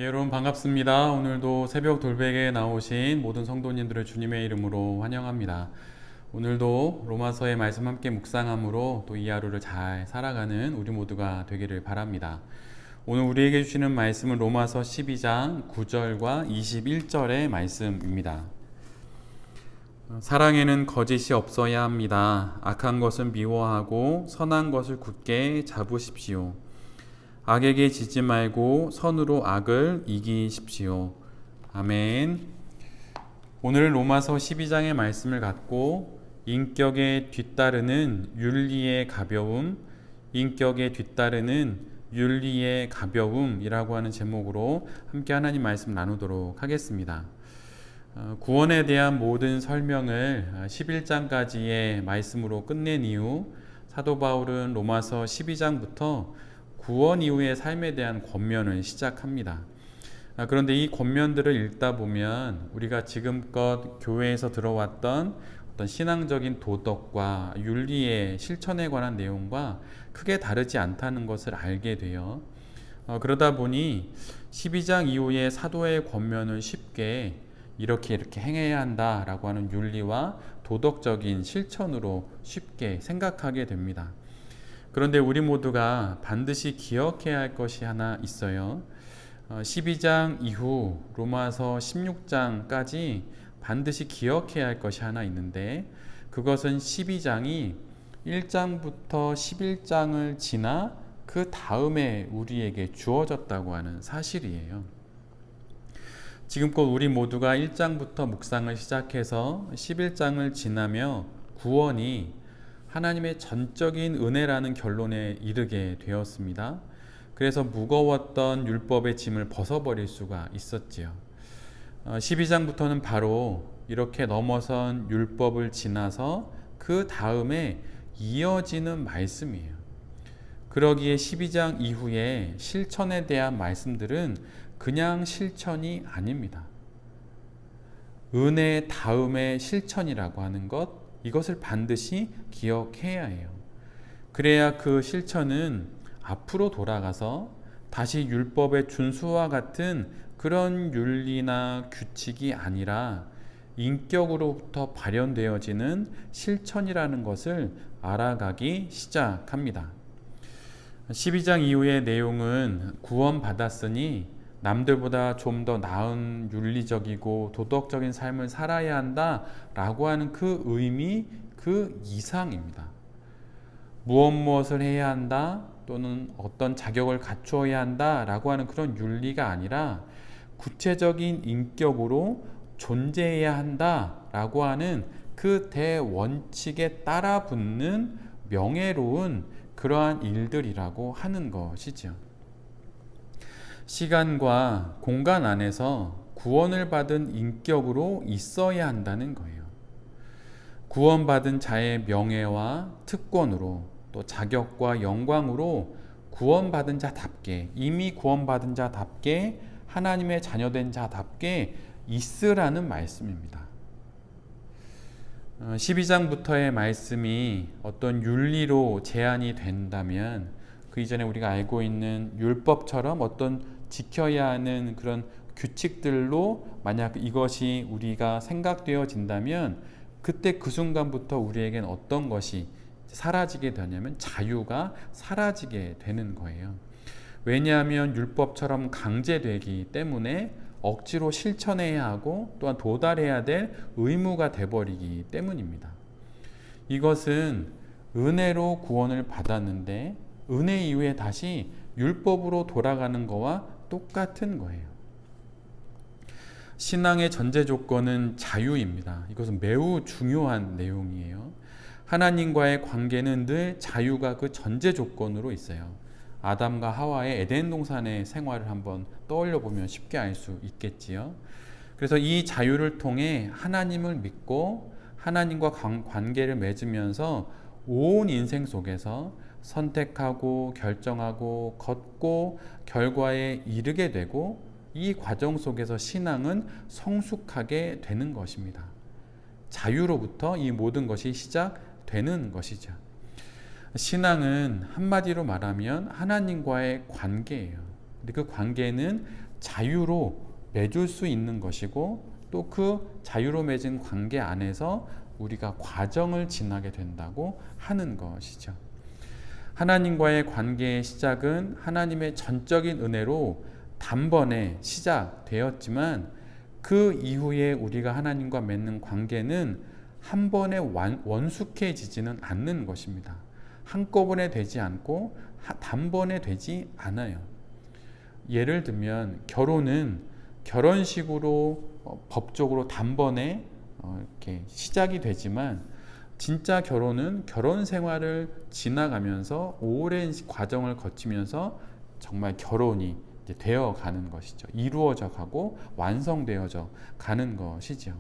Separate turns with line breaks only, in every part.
여러분 반갑습니다. 오늘도 새벽 돌백에 나오신 모든 성도님들을 주님의 이름으로 환영합니다. 오늘도 로마서의 말씀 함께 묵상함으로 또 이 하루를 잘 살아가는 우리 모두가 되기를 바랍니다. 오늘 우리에게 주시는 말씀은 로마서 12장 9절과 21절의 말씀입니다. 사랑에는 거짓이 없어야 합니다. 악한 것은 미워하고 선한 것을 굳게 잡으십시오. 악에게 지지 말고 선으로 악을 이기십시오. 아멘. 오늘 로마서 12장의 말씀을 갖고 인격에 뒤따르는 윤리의 가벼움, 인격에 뒤따르는 윤리의 가벼움이라고 하는 제목으로 함께 하나님 말씀 나누도록 하겠습니다. 구원에 대한 모든 설명을 11장까지의 말씀으로 끝낸 이후 사도 바울은 로마서 12장부터 구원 이후의 삶에 대한 권면을 시작합니다. 그런데 이 권면들을 읽다 보면 우리가 지금껏 교회에서 들어왔던 어떤 신앙적인 도덕과 윤리의 실천에 관한 내용과 크게 다르지 않다는 것을 알게 돼요. 그러다 보니 12장 이후의 사도의 권면을 쉽게 이렇게 행해야 한다라고 하는 윤리와 도덕적인 실천으로 쉽게 생각하게 됩니다. 그런데 우리 모두가 반드시 기억해야 할 것이 하나 있어요. 12장 이후 로마서 16장까지 반드시 기억해야 할 것이 하나 있는데 그것은 12장이 1장부터 11장을 지나 그 다음에 우리에게 주어졌다고 하는 사실이에요. 지금껏 우리 모두가 1장부터 묵상을 시작해서 11장을 지나며 구원이 하나님의 전적인 은혜라는 결론에 이르게 되었습니다. 그래서 무거웠던 율법의 짐을 벗어버릴 수가 있었지요. 12장부터는 바로 이렇게 넘어선 율법을 지나서 그 다음에 이어지는 말씀이에요. 그러기에 12장 이후에 실천에 대한 말씀들은 그냥 실천이 아닙니다. 은혜 다음의 실천이라고 하는 것, 이것을 반드시 기억해야 해요. 그래야 그 실천은 앞으로 돌아가서 다시 율법의 준수와 같은 그런 윤리나 규칙이 아니라 인격으로부터 발현되어지는 실천이라는 것을 알아가기 시작합니다. 12장 이후의 내용은 구원받았으니 남들보다 좀 더 나은 윤리적이고 도덕적인 삶을 살아야 한다라고 하는 그 의미, 그 이상입니다. 무엇을 해야 한다 또는 어떤 자격을 갖추어야 한다라고 하는 그런 윤리가 아니라 구체적인 인격으로 존재해야 한다라고 하는 그 대원칙에 따라 붙는 명예로운 그러한 일들이라고 하는 것이죠. 시간과 공간 안에서 구원을 받은 인격으로 있어야 한다는 거예요. 구원받은 자의 명예와 특권으로 또 자격과 영광으로 구원받은 자답게, 이미 구원받은 자답게, 하나님의 자녀된 자답게 있으라는 말씀입니다. 12장부터의 말씀이 어떤 윤리로 제한이 된다면 그 이전에 우리가 알고 있는 율법처럼 어떤 지켜야 하는 그런 규칙들로 만약 이것이 우리가 생각되어진다면 그때 그 순간부터 우리에겐 어떤 것이 사라지게 되냐면 자유가 사라지게 되는 거예요. 왜냐하면 율법처럼 강제되기 때문에 억지로 실천해야 하고 또한 도달해야 될 의무가 돼버리기 때문입니다. 이것은 은혜로 구원을 받았는데 은혜 이후에 다시 율법으로 돌아가는 거와 똑같은 거예요. 신앙의 전제 조건은 자유입니다. 이것은 매우 중요한 내용이에요. 하나님과의 관계는 늘 자유가 그 전제 조건으로 있어요. 아담과 하와의 에덴 동산의 생활을 한번 떠올려 보면 쉽게 알 수 있겠지요. 그래서 이 자유를 통해 하나님을 믿고 하나님과 관계를 맺으면서 온 인생 속에서 선택하고 결정하고 걷고 결과에 이르게 되고 이 과정 속에서 신앙은 성숙하게 되는 것입니다. 자유로부터 이 모든 것이 시작되는 것이죠. 신앙은 한마디로 말하면 하나님과의 관계예요. 근데 그 관계는 자유로 맺을 수 있는 것이고 또 그 자유로 맺은 관계 안에서 우리가 과정을 지나게 된다고 하는 것이죠. 하나님과의 관계의 시작은 하나님의 전적인 은혜로 단번에 시작되었지만 그 이후에 우리가 하나님과 맺는 관계는 한 번에 원숙해지지는 않는 것입니다. 한꺼번에 되지 않고 단번에 되지 않아요. 예를 들면 결혼은 결혼식으로 법적으로 단번에 이렇게 시작이 되지만 진짜 결혼은 결혼 생활을 지나가면서 오랜 과정을 거치면서 정말 결혼이 이제 되어 가는 것이죠. 이루어져 가고 완성되어져 가는 것이죠.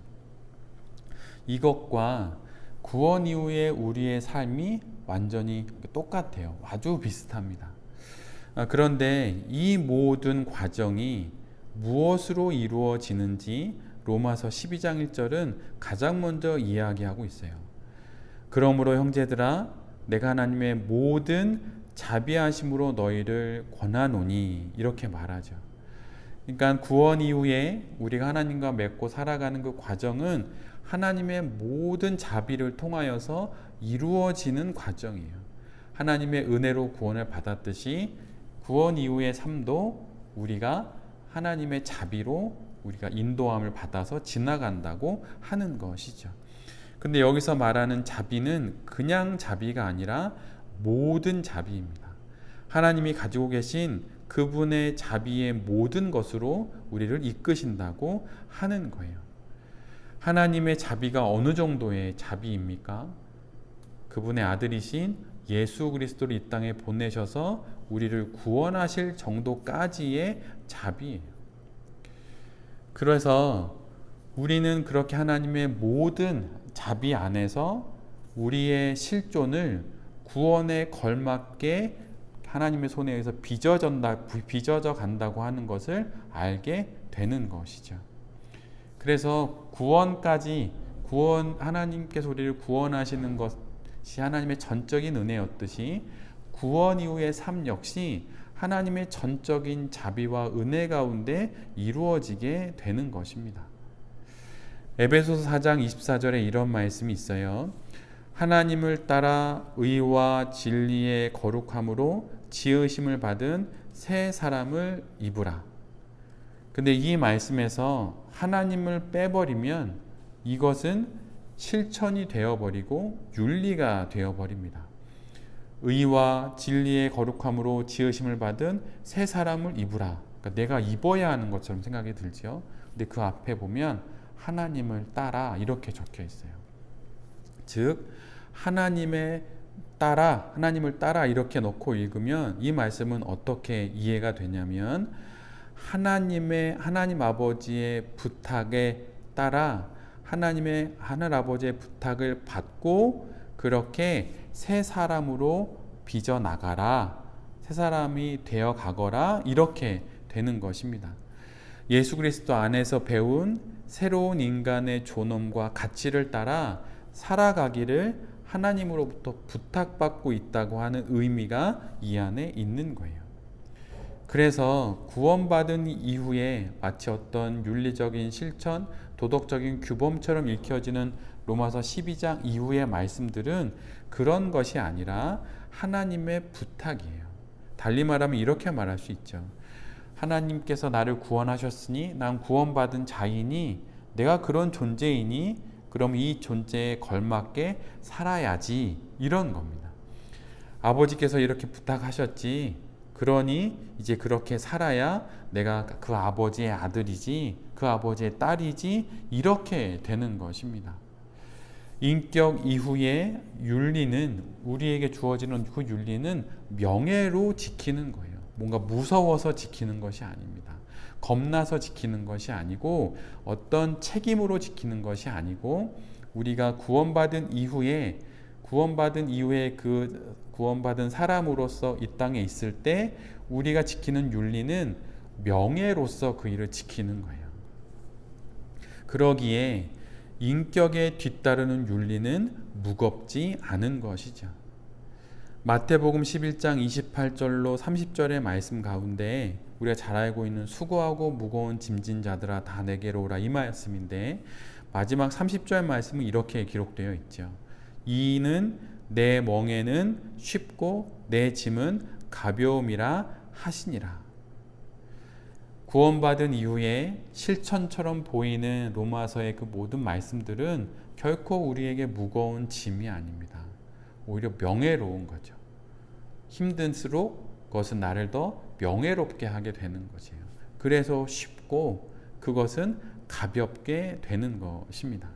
이것과 구원 이후의 우리의 삶이 완전히 똑같아요. 아주 비슷합니다. 그런데 이 모든 과정이 무엇으로 이루어지는지 로마서 12장 1절은 가장 먼저 이야기하고 있어요. 그러므로 형제들아 내가 하나님의 모든 자비하심으로 너희를 권하노니 이렇게 말하죠. 그러니까 구원 이후에 우리가 하나님과 맺고 살아가는 그 과정은 하나님의 모든 자비를 통하여서 이루어지는 과정이에요. 하나님의 은혜로 구원을 받았듯이 구원 이후의 삶도 우리가 하나님의 자비로 우리가 인도함을 받아서 지나간다고 하는 것이죠. 근데 여기서 말하는 자비는 그냥 자비가 아니라 모든 자비입니다. 하나님이 가지고 계신 그분의 자비의 모든 것으로 우리를 이끄신다고 하는 거예요. 하나님의 자비가 어느 정도의 자비입니까? 그분의 아들이신 예수 그리스도를 이 땅에 보내셔서 우리를 구원하실 정도까지의 자비예요. 그래서 우리는 그렇게 하나님의 모든 자비 안에서 우리의 실존을 구원에 걸맞게 하나님의 손에 의해서 빚어져 간다고 하는 것을 알게 되는 것이죠. 그래서 하나님께서 우리를 구원하시는 것이 하나님의 전적인 은혜였듯이 구원 이후의 삶 역시 하나님의 전적인 자비와 은혜 가운데 이루어지게 되는 것입니다. 에베소서 4장 24절에 이런 말씀이 있어요. 하나님을 따라 의와 진리의 거룩함으로 지으심을 받은 새 사람을 입으라. 근데 이 말씀에서 하나님을 빼버리면 이것은 실천이 되어버리고 윤리가 되어버립니다. 의와 진리의 거룩함으로 지으심을 받은 새 사람을 입으라. 그러니까 내가 입어야 하는 것처럼 생각이 들죠. 근데 그 앞에 보면 하나님을 따라 이렇게 적혀 있어요. 즉 하나님을 따라 이렇게 놓고 읽으면 이 말씀은 어떻게 이해가 되냐면 하나님 아버지의 부탁에 따라 하늘 아버지의 부탁을 받고 그렇게 새 사람으로 빚어 나가라, 새 사람이 되어 가거라 이렇게 되는 것입니다. 예수 그리스도 안에서 배운 새로운 인간의 존엄과 가치를 따라 살아가기를 하나님으로부터 부탁받고 있다고 하는 의미가 이 안에 있는 거예요. 그래서 구원받은 이후에 마치 어떤 윤리적인 실천, 도덕적인 규범처럼 읽혀지는 로마서 12장 이후의 말씀들은 그런 것이 아니라 하나님의 부탁이에요. 달리 말하면 이렇게 말할 수 있죠. 하나님께서 나를 구원하셨으니 난 구원받은 자이니 내가 그런 존재이니 그럼 이 존재에 걸맞게 살아야지 이런 겁니다. 아버지께서 이렇게 부탁하셨지 그러니 이제 그렇게 살아야 내가 그 아버지의 아들이지 그 아버지의 딸이지 이렇게 되는 것입니다. 인격 이후의 윤리는 우리에게 주어지는 그 윤리는 명예로 지키는 거예요. 뭔가 무서워서 지키는 것이 아닙니다. 겁나서 지키는 것이 아니고 어떤 책임으로 지키는 것이 아니고 우리가 구원받은 이후에 그 구원받은 사람으로서 이 땅에 있을 때 우리가 지키는 윤리는 명예로서 그 일을 지키는 거예요. 그러기에 인격에 뒤따르는 윤리는 무겁지 않은 것이죠. 마태복음 11장 28절로 30절의 말씀 가운데 우리가 잘 알고 있는 수고하고 무거운 짐진 자들아 다 내게로 오라 이 말씀인데, 마지막 30절 말씀은 이렇게 기록되어 있죠. 이는 내 멍에는 쉽고 내 짐은 가벼움이라 하시니라. 구원받은 이후에 실천처럼 보이는 로마서의 그 모든 말씀들은 결코 우리에게 무거운 짐이 아닙니다. 오히려 명예로운 거죠. 힘든수록 그것은 나를 더 명예롭게 하게 되는 것이에요. 그래서 쉽고 그것은 가볍게 되는 것입니다.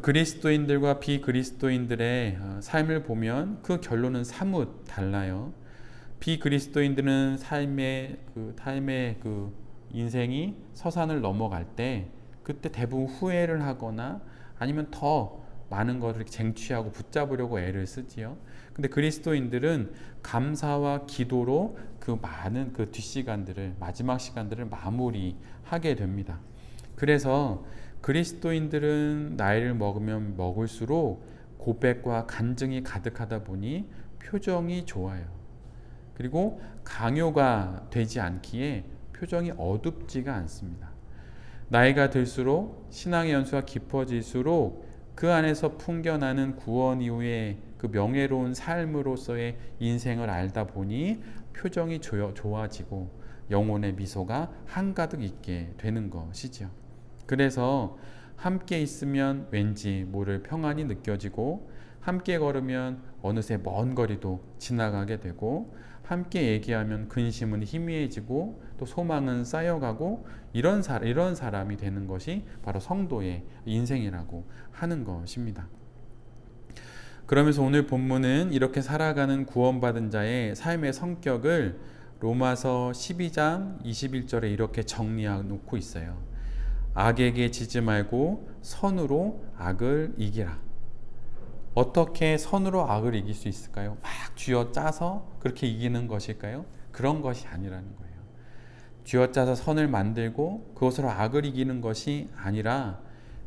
그리스도인들과 비그리스도인들의 삶을 보면 그 결론은 사뭇 달라요. 비그리스도인들은 삶의 그 인생이 서산을 넘어갈 때 그때 대부분 후회를 하거나 아니면 더 많은 것을 쟁취하고 붙잡으려고 애를 쓰지요. 근데 그리스도인들은 감사와 기도로 그 많은 그 뒷시간들을, 마지막 시간들을 마무리하게 됩니다. 그래서 그리스도인들은 나이를 먹으면 먹을수록 고백과 간증이 가득하다 보니 표정이 좋아요. 그리고 강요가 되지 않기에 표정이 어둡지가 않습니다. 나이가 들수록 신앙의 연수가 깊어질수록 그 안에서 풍겨나는 구원 이후의 그 명예로운 삶으로서의 인생을 알다 보니 표정이 좋아지고 영혼의 미소가 한가득 있게 되는 것이죠. 그래서 함께 있으면 왠지 모를 평안이 느껴지고, 함께 걸으면 어느새 먼 거리도 지나가게 되고, 함께 얘기하면 근심은 희미해지고 또 소망은 쌓여가고, 이런 사람이 되는 것이 바로 성도의 인생이라고 하는 것입니다. 그러면서 오늘 본문은 이렇게 살아가는 구원받은 자의 삶의 성격을 로마서 12장 21절에 이렇게 정리해 놓고 있어요. 악에게 지지 말고 선으로 악을 이기라. 어떻게 선으로 악을 이길 수 있을까요? 막 쥐어짜서 그렇게 이기는 것일까요? 그런 것이 아니라는 거예요. 쥐어짜서 선을 만들고 그것으로 악을 이기는 것이 아니라,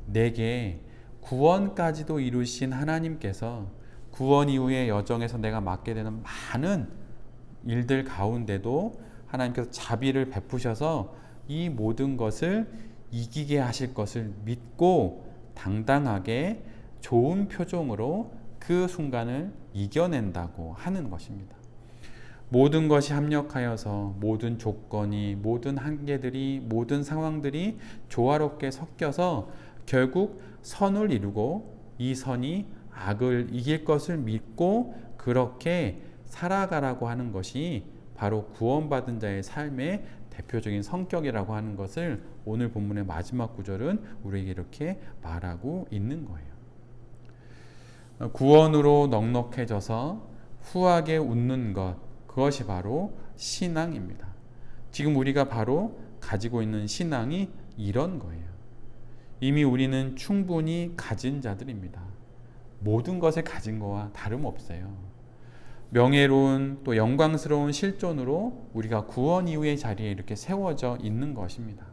내게 구원까지도 이루신 하나님께서 구원 이후의 여정에서 내가 맡게 되는 많은 일들 가운데도 하나님께서 자비를 베푸셔서 이 모든 것을 이기게 하실 것을 믿고 당당하게 좋은 표정으로 그 순간을 이겨낸다고 하는 것입니다. 모든 것이 합력하여서 모든 조건이, 모든 한계들이, 모든 상황들이 조화롭게 섞여서 결국 선을 이루고 이 선이 악을 이길 것을 믿고 그렇게 살아가라고 하는 것이 바로 구원받은 자의 삶의 대표적인 성격이라고 하는 것을 오늘 본문의 마지막 구절은 우리에게 이렇게 말하고 있는 거예요. 구원으로 넉넉해져서 후하게 웃는 것, 그것이 바로 신앙입니다. 지금 우리가 바로 가지고 있는 신앙이 이런 거예요. 이미 우리는 충분히 가진 자들입니다. 모든 것을 가진 거와 다름없어요. 명예로운 또 영광스러운 실존으로 우리가 구원 이후의 자리에 이렇게 세워져 있는 것입니다.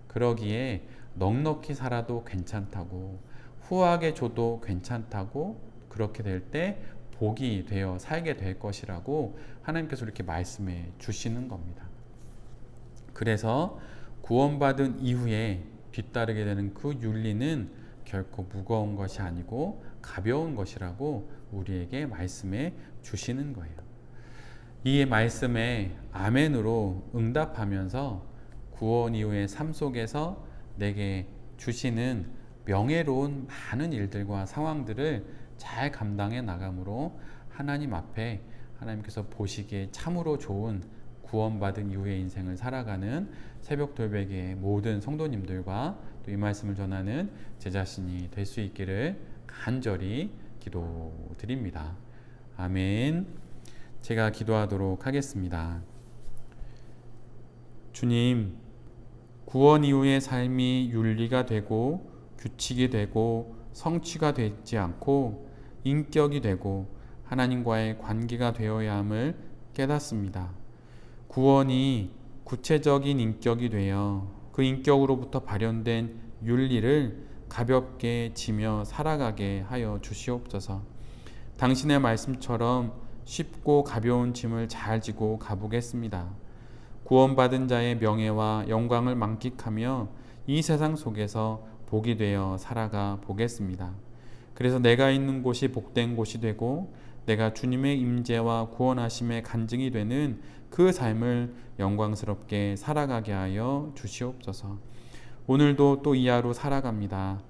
그러기에 넉넉히 살아도 괜찮다고, 후하게 줘도 괜찮다고, 그렇게 될 때 복이 되어 살게 될 것이라고 하나님께서 이렇게 말씀해 주시는 겁니다. 그래서 구원받은 이후에 뒤따르게 되는 그 윤리는 결코 무거운 것이 아니고 가벼운 것이라고 우리에게 말씀해 주시는 거예요. 이 말씀에 아멘으로 응답하면서 구원 이후의 삶 속에서 내게 주시는 명예로운 많은 일들과 상황들을 잘 감당해 나감으로 하나님 앞에 하나님께서 보시기에 참으로 좋은 구원받은 이후의 인생을 살아가는 새벽 돌베개의 모든 성도님들과 또 이 말씀을 전하는 제 자신이 될 수 있기를 간절히 기도드립니다. 아멘. 제가 기도하도록 하겠습니다. 주님, 구원 이후의 삶이 윤리가 되고 규칙이 되고 성취가 되지 않고 인격이 되고 하나님과의 관계가 되어야 함을 깨닫습니다. 구원이 구체적인 인격이 되어 그 인격으로부터 발현된 윤리를 가볍게 지며 살아가게 하여 주시옵소서. 당신의 말씀처럼 쉽고 가벼운 짐을 잘 지고 가보겠습니다. 구원받은 자의 명예와 영광을 만끽하며 이 세상 속에서 복이 되어 살아가 보겠습니다. 그래서 내가 있는 곳이 복된 곳이 되고 내가 주님의 임재와 구원하심의 간증이 되는 그 삶을 영광스럽게 살아가게 하여 주시옵소서. 오늘도 또 이 하루 살아갑니다.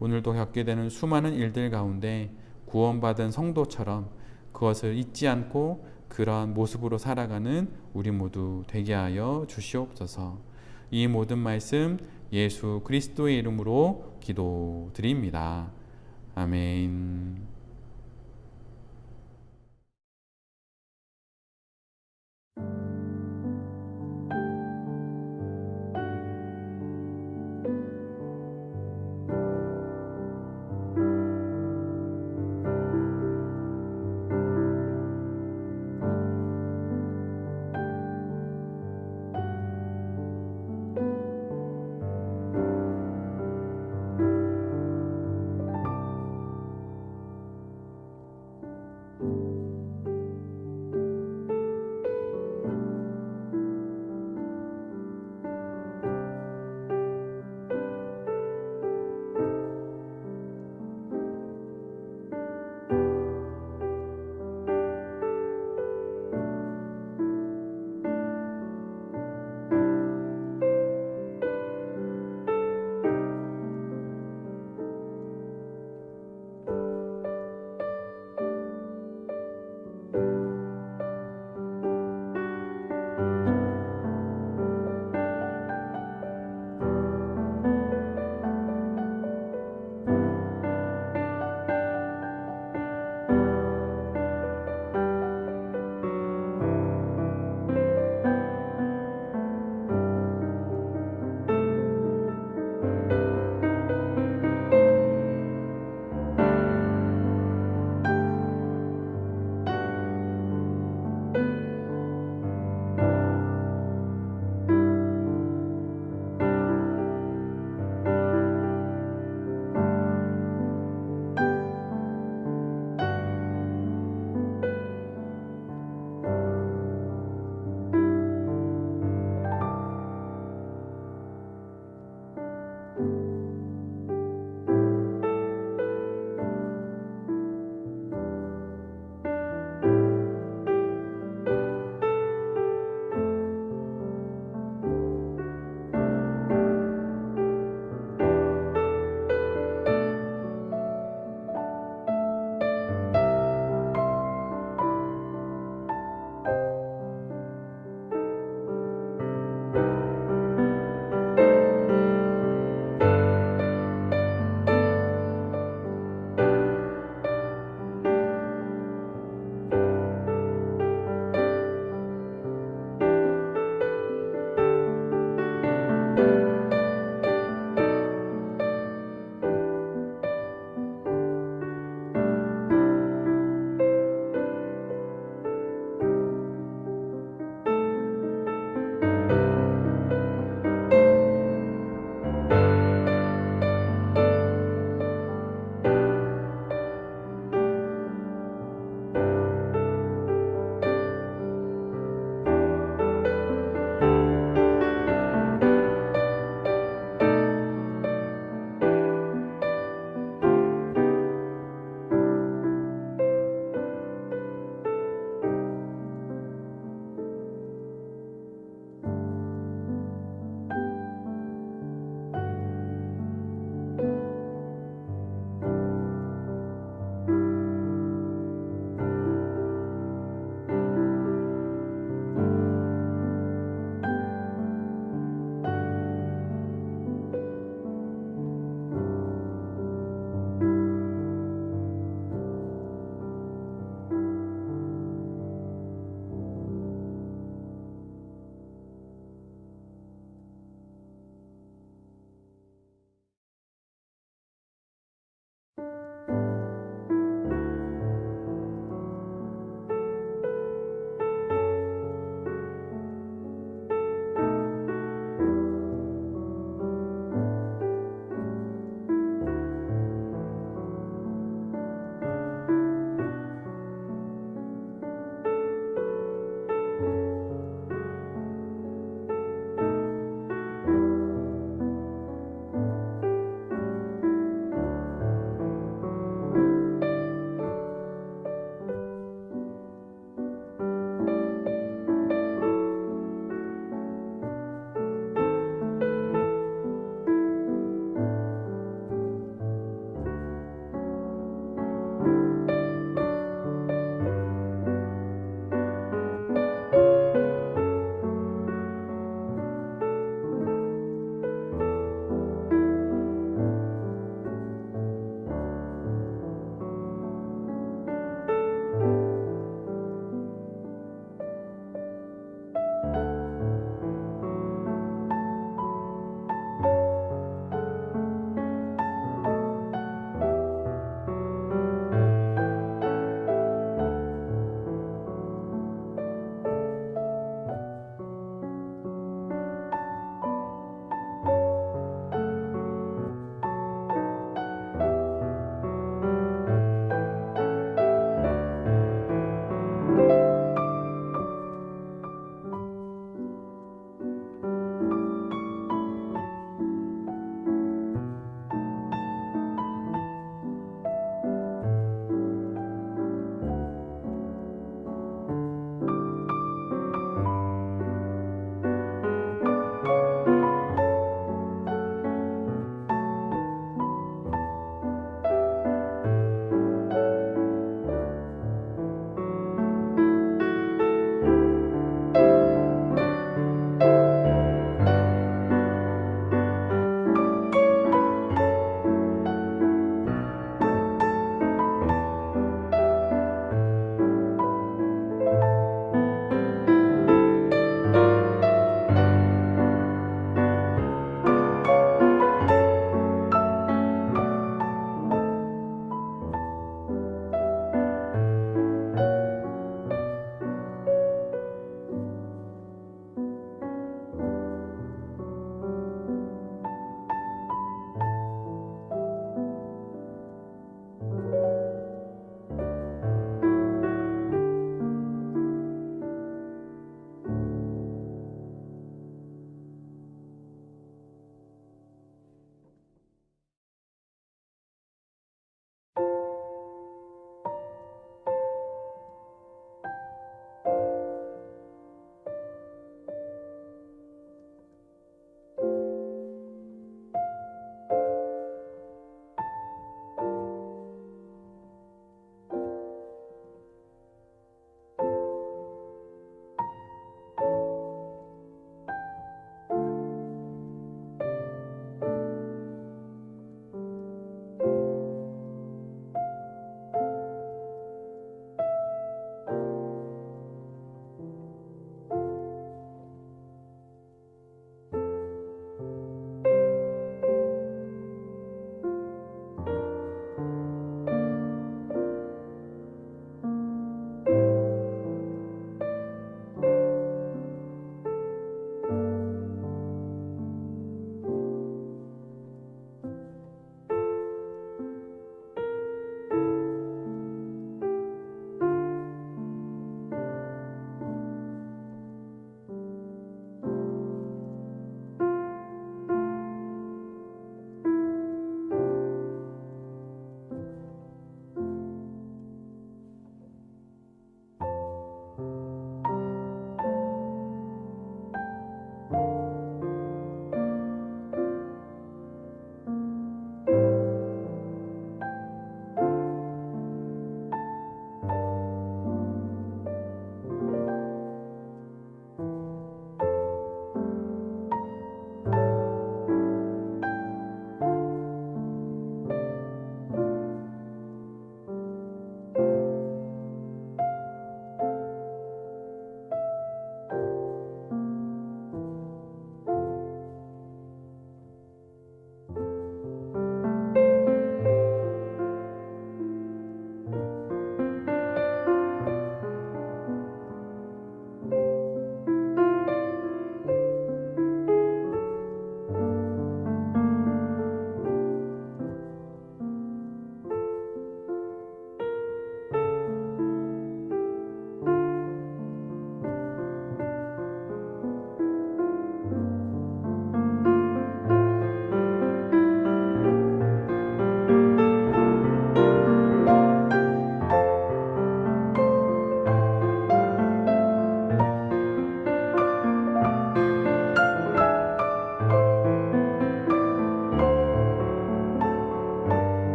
오늘도 겪게 되는 수많은 일들 가운데 구원받은 성도처럼 그것을 잊지 않고 그러한 모습으로 살아가는 우리 모두 되게 하여 주시옵소서. 이 모든 말씀 예수 그리스도의 이름으로 기도드립니다. 아멘.